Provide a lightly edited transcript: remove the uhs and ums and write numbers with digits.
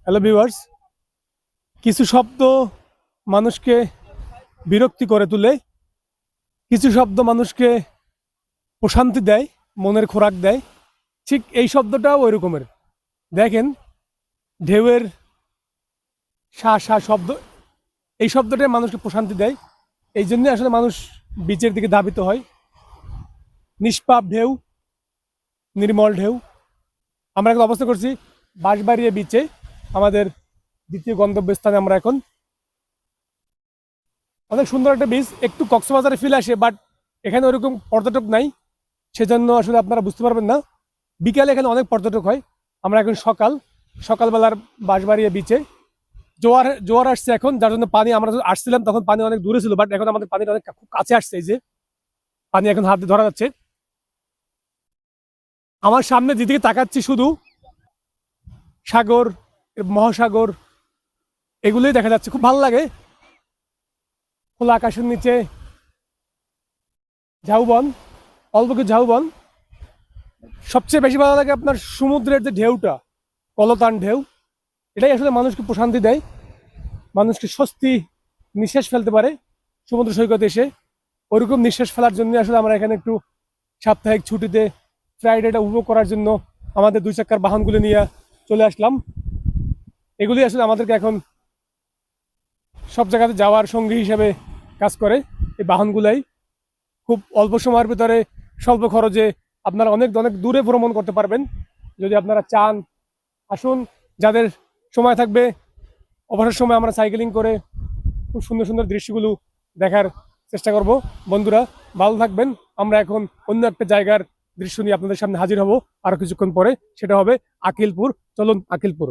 Hello viewers, কিছু শব্দ মানুষকে বিরক্তি করে তোলে, কিছু শব্দ মানুষকে প্রশান্তি দেয়, মনের খোরাক দেয়। ঠিক এই শব্দটাও ওই রকমের। দেখেন, ঢেউয়ের শা শা শব্দ, এই শব্দটাই মানুষকে প্রশান্তি দেয়। এই জন্যই আসলে মানুষ বিচের দিকে ধাবিত হয়। নিষ্পাপ ঢেউ, নির্মল ঢেউ। আমরা এখন অবস্থা করছি বাঁশবাড়িয়া বিচে, আমাদের দ্বিতীয় গন্তব্যস্থানে। আমরা এখন অনেক সুন্দর একটা বিচ, একটু কক্সবাজারে ফিল আসে, বাট এখানে ওরকম পর্যটক নাই, সেজন্য আসলে আপনারা বুঝতে পারবেন না। বিকালে এখানে অনেক পর্যটক হয়। আমরা এখন সকালবেলার বাঁশবাড়িয়া বিচে। জোয়ার জোয়ার আসছে এখন, যার জন্য পানি, আমরা যখন আসছিলাম তখন পানি অনেক দূরে ছিল, বাট এখন আমাদের পানিটা অনেক খুব কাছে আসছে। এই যে পানি এখন হাত দিয়ে ধরা যাচ্ছে। আমার সামনে যেদিকে তাকাচ্ছি শুধু সাগর, মহাসাগর, এগুলোই দেখা যাচ্ছে। খুব ভালো লাগে। খোলা আকাশের নিচে ঝাউবন, অল্প কিছু ঝাউবন। সবচেয়ে বেশি ভালো লাগে আপনার সমুদ্রের যে ঢেউটা, কলতান ঢেউ। এটাই আসলে মানুষকে প্রশান্তি দেয়, মানুষকে স্বস্তি নিঃশ্বাস ফেলতে পারে সমুদ্র সৈকতে এসে। ওইরকম নিঃশ্বাস ফেলার জন্য আসলে আমরা এখানে একটু সাপ্তাহিক ছুটিতে ফ্রাইডেটা উপভোগ করার জন্য আমাদের দুই চাকার বাহনগুলো নিয়ে চলে আসলাম। এগুলি আসলে আমাদেরকে এখন সব জায়গাতে যাওয়ার সঙ্গী হিসেবে কাজ করে। এই বাহনগুলাই খুব অল্প সময়ের ভিতরে স্বল্প খরচে আপনারা অনেক অনেক দূরে ভ্রমণ করতে পারবেন যদি আপনারা চান। আসুন, যাদের সময় থাকবে, অবসর সময় আমরা সাইকেলিং করে খুব সুন্দর সুন্দর দৃশ্যগুলো দেখার চেষ্টা করব। বন্ধুরা, ভালো থাকবেন। আমরা এখন অন্য একটা জায়গার দৃশ্য নিয়ে আপনাদের সামনে হাজির হব আরো কিছুক্ষণ পরে। সেটা হবে আকিলপুর। চলুন আকিলপুর।